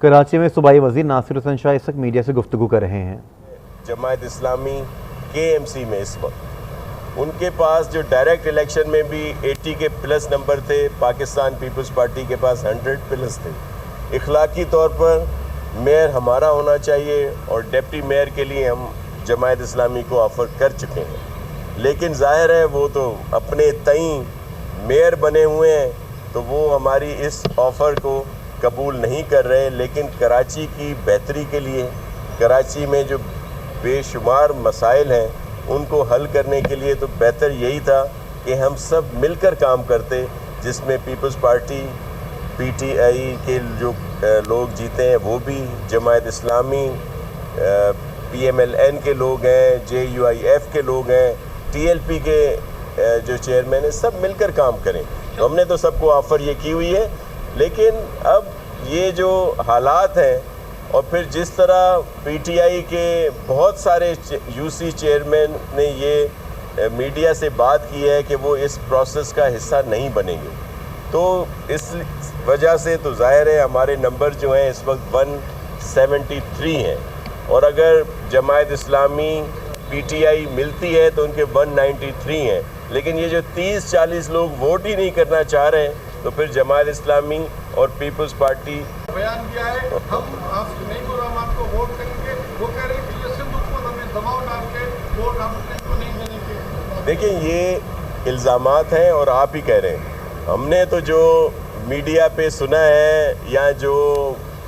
کراچی میں صوبائی وزیر ناصر حسین شاہ اس وقت میڈیا سے گفتگو کر رہے ہیں۔ جماعت اسلامی کے ایم سی میں اس وقت ان کے پاس جو ڈائریکٹ الیکشن میں بھی 80 کے پلس نمبر تھے، پاکستان پیپلز پارٹی کے پاس 100 پلس تھے۔ اخلاقی طور پر میئر ہمارا ہونا چاہیے اور ڈپٹی میئر کے لیے ہم جماعت اسلامی کو آفر کر چکے ہیں، لیکن ظاہر ہے وہ تو اپنے تئیں میئر بنے ہوئے ہیں تو وہ ہماری اس آفر کو قبول نہیں کر رہے۔ لیکن کراچی کی بہتری کے لیے، کراچی میں جو بے شمار مسائل ہیں ان کو حل کرنے کے لیے تو بہتر یہی تھا کہ ہم سب مل کر کام کرتے، جس میں People's Party P T I کے جو لوگ جیتے ہیں وہ بھی، Jamaat Islami P M L N کے لوگ ہیں، جے یو آئی ایف کے لوگ ہیں، ٹی ایل پی کے جو چیئرمین ہیں، سب مل کر کام کریں۔ تو ہم نے تو سب کو آفر یہ کی ہوئی ہے، لیکن اب یہ جو حالات ہیں اور پھر جس طرح پی ٹی آئی کے بہت سارے یو سی چیئرمین نے یہ میڈیا سے بات کی ہے کہ وہ اس پروسیس کا حصہ نہیں بنیں گے، تو اس وجہ سے تو ظاہر ہے ہمارے نمبر جو ہیں اس وقت 173 ہیں، اور اگر جماعت اسلامی پی ٹی آئی ملتی ہے تو ان کے 193 ہیں، لیکن یہ جو 30-40 لوگ ووٹ ہی نہیں کرنا چاہ رہے ہیں تو پھر جماعت اسلامی اور پیپلز پارٹی بیان کیا ہے ہم نعیم الرحمان کو ووٹ کریں گے، وہ کہہ رہے ہیں کہ یہ سندھ حکومت ہمیں دباؤ ڈال کے ووٹ ہم کو نہیں دینے کے۔ دیکھیں یہ الزامات ہیں اور آپ ہی کہہ رہے ہیں، ہم نے تو جو میڈیا پہ سنا ہے یا جو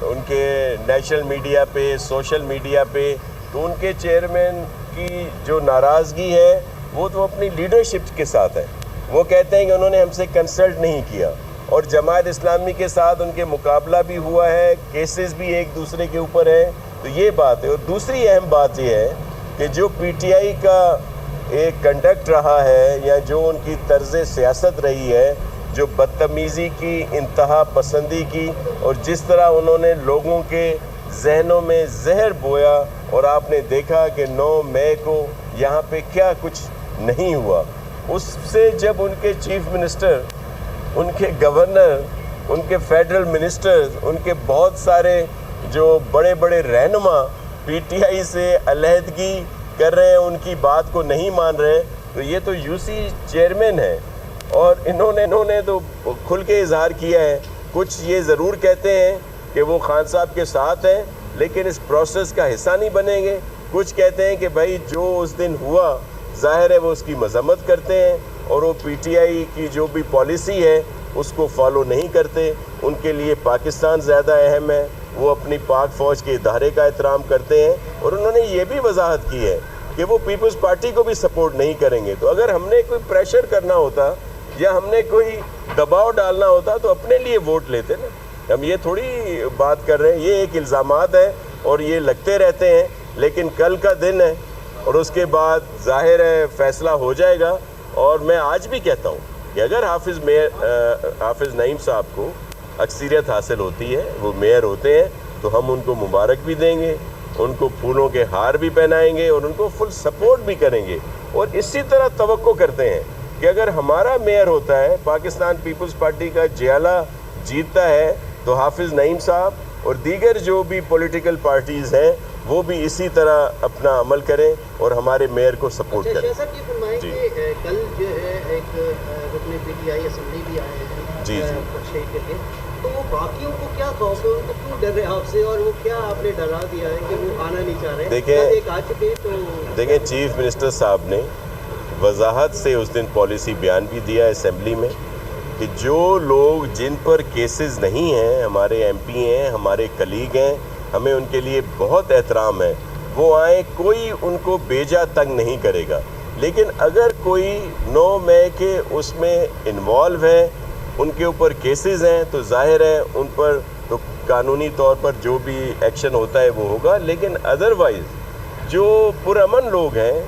ان کے نیشنل میڈیا پہ، سوشل میڈیا پہ، تو ان کے چیئرمین کی جو ناراضگی ہے وہ تو اپنی لیڈرشپ کے ساتھ ہے۔ وہ کہتے ہیں کہ انہوں نے ہم سے کنسلٹ نہیں کیا، اور جماعت اسلامی کے ساتھ ان کے مقابلہ بھی ہوا ہے، کیسز بھی ایک دوسرے کے اوپر ہیں، تو یہ بات ہے۔ اور دوسری اہم بات یہ ہے کہ جو پی ٹی آئی کا ایک کنڈکٹ رہا ہے یا جو ان کی طرز سیاست رہی ہے، جو بدتمیزی کی، انتہا پسندی کی، اور جس طرح انہوں نے لوگوں کے ذہنوں میں زہر بویا، اور آپ نے دیکھا کہ 9 مئی کو یہاں پہ کیا کچھ نہیں ہوا، اس سے جب ان کے چیف منسٹر، ان کے گورنر، ان کے فیڈرل منسٹرز، ان کے بہت سارے جو بڑے بڑے رہنما پی ٹی آئی سے علیحدگی کر رہے ہیں، ان کی بات کو نہیں مان رہے، تو یہ تو یو سی چیئرمین ہیں، اور انہوں نے تو کھل کے اظہار کیا ہے۔ کچھ یہ ضرور کہتے ہیں کہ وہ خان صاحب کے ساتھ ہیں لیکن اس پروسیس کا حصہ نہیں بنیں گے، کچھ کہتے ہیں کہ بھائی جو اس دن ہوا ظاہر ہے وہ اس کی مذمت کرتے ہیں، اور وہ پی ٹی آئی کی جو بھی پالیسی ہے اس کو فالو نہیں کرتے، ان کے لیے پاکستان زیادہ اہم ہے، وہ اپنی پاک فوج کے ادارے کا احترام کرتے ہیں، اور انہوں نے یہ بھی وضاحت کی ہے کہ وہ پیپلز پارٹی کو بھی سپورٹ نہیں کریں گے۔ تو اگر ہم نے کوئی پریشر کرنا ہوتا یا ہم نے کوئی دباؤ ڈالنا ہوتا تو اپنے لیے ووٹ لیتے نا، ہم یہ تھوڑی بات کر رہے ہیں۔ یہ ایک الزامات ہے اور یہ لگتے رہتے ہیں، لیکن کل کا دن ہے اور اس کے بعد ظاہر ہے فیصلہ ہو جائے گا، اور میں آج بھی کہتا ہوں کہ اگر حافظ نعیم صاحب کو اکثریت حاصل ہوتی ہے، وہ میئر ہوتے ہیں، تو ہم ان کو مبارک بھی دیں گے، ان کو پھولوں کے ہار بھی پہنائیں گے اور ان کو فل سپورٹ بھی کریں گے، اور اسی طرح توقع کرتے ہیں کہ اگر ہمارا میئر ہوتا ہے، پاکستان پیپلز پارٹی کا جیالہ جیتتا ہے، تو حافظ نعیم صاحب اور دیگر جو بھی پولیٹیکل پارٹیز ہیں وہ بھی اسی طرح اپنا عمل کریں اور ہمارے میئر کو سپورٹ کریں۔ شاہ صاحب یہ فرمائیں کہ کل جو ہے ایک رکن پی ٹی آئی اسمبلی بھی آئے ہیں شہید کے لیے، تو وہ باقیوں کو کیا خوف ہے، ان کو کیوں ڈر رہے ہیں آپ سے، اور وہ کیا آپ نے ڈرا دیا ہے کہ وہ آنا نہیں چاہ رہے؟ دیکھیں چیف منسٹر صاحب نے وضاحت سے اس دن پالیسی بیان بھی دیا اسمبلی میں کہ جو لوگ جن پر کیسز نہیں ہیں، ہمارے ایم پی ہیں، ہمارے کلیگ ہیں، ہمیں ان کے لیے بہت احترام ہے، وہ آئیں، کوئی ان کو بیجا تنگ نہیں کرے گا، لیکن اگر کوئی 9 مئی کے اس میں انوالو ہے، ان کے اوپر کیسز ہیں، تو ظاہر ہے ان پر تو قانونی طور پر جو بھی ایکشن ہوتا ہے وہ ہوگا، لیکن ادروائز جو پرامن لوگ ہیں،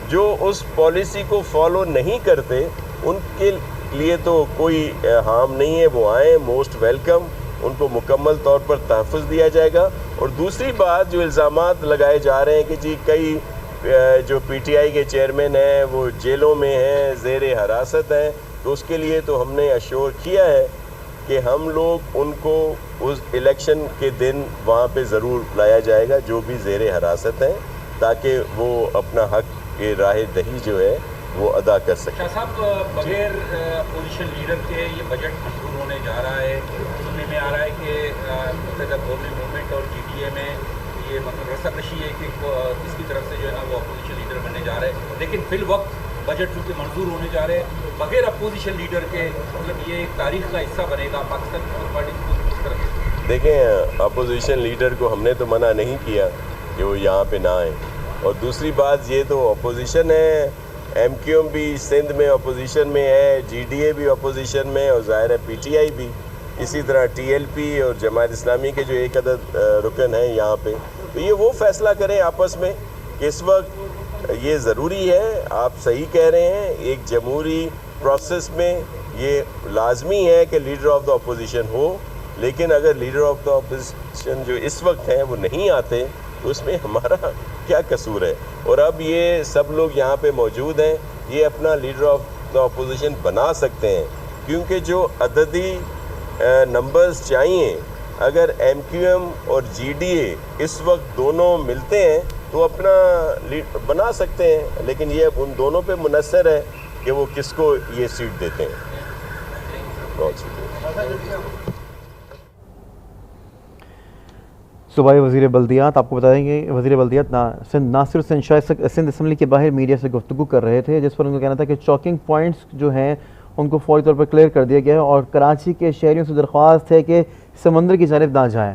جو اس پالیسی کو فالو نہیں کرتے، ان کے لیے تو کوئی ہارم نہیں ہے، وہ آئیں، موسٹ ویلکم، ان کو مکمل طور پر تحفظ دیا جائے گا۔ اور دوسری بات جو الزامات لگائے جا رہے ہیں کہ جی کئی جو پی ٹی آئی کے چیئرمین ہیں وہ جیلوں میں ہیں، زیر حراست ہیں، تو اس کے لیے تو ہم نے اشور کیا ہے کہ ہم لوگ ان کو اس الیکشن کے دن وہاں پہ ضرور لایا جائے گا جو بھی زیر حراست ہیں، تاکہ وہ اپنا حق کے راہ دہی جو ہے وہ ادا کر سکیں۔ شاہ صاحب، بغیر اپوزیشن لیڈر کے یہ بجٹ منظور ہونے جا رہا ہے، سننے میں آ رہا ہے کہ متحدہ قومی موومنٹ اور جی ڈی اے میں یہ مطلب رساکشی ہے کہ اس کی طرف سے جو ہے نا وہ اپوزیشن لیڈر بننے جا رہے ہیں، لیکن فی الوقت بجٹ چونکہ منظور ہونے جا رہے ہیں بغیر اپوزیشن لیڈر کے، مطلب یہ ایک تاریخ کا حصہ بنے گا پاکستان پیپلز پارٹی کو کس طرح کے؟ دیکھیں، اپوزیشن لیڈر کو ہم نے تو منع نہیں کیا کہ وہ یہاں پہ نہ آئیں، اور دوسری بات یہ تو اپوزیشن ہے، ایم کیو ایم بھی سندھ میں اپوزیشن میں ہے، جی ڈی اے بھی اپوزیشن میں، اور ظاہر ہے پی ٹی آئی بھی، اسی طرح ٹی ایل پی اور جماعت اسلامی کے جو ایک عدد رکن ہیں یہاں پہ، تو یہ وہ فیصلہ کریں آپس میں کہ اس وقت یہ ضروری ہے۔ آپ صحیح کہہ رہے ہیں، ایک جمہوری پروسیس میں یہ لازمی ہے کہ لیڈر آف دا اپوزیشن ہو، لیکن اگر لیڈر آف دا اپوزیشن جو اس وقت ہیں وہ نہیں آتے تو اس میں ہمارا کیا قصور ہے؟ اور اب یہ سب لوگ یہاں پہ موجود ہیں، یہ اپنا لیڈر آف دا اپوزیشن بنا سکتے ہیں، کیونکہ جو عددی نمبرز چاہیے، اگر ایم کیو ایم اور جی ڈی اے اس وقت دونوں ملتے ہیں تو اپنا بنا سکتے ہیں، لیکن یہ ان دونوں پہ منحصر ہے کہ وہ کس کو یہ سیٹ دیتے ہیں۔ بہت شکریہ۔ صوبائی وزیر بلدیات، آپ کو بتا دیں کہ وزیر بلدیات ناصر حسین شاہ سندھ اسمبلی کے باہر میڈیا سے گفتگو کر رہے تھے، جس پر ان کا کہنا تھا کہ چوکنگ پوائنٹس جو ہیں ان کو فوری طور پر کلیئر کر دیا گیا ہے اور کراچی کے شہریوں سے درخواست ہے کہ سمندر کی جانب نہ جائیں۔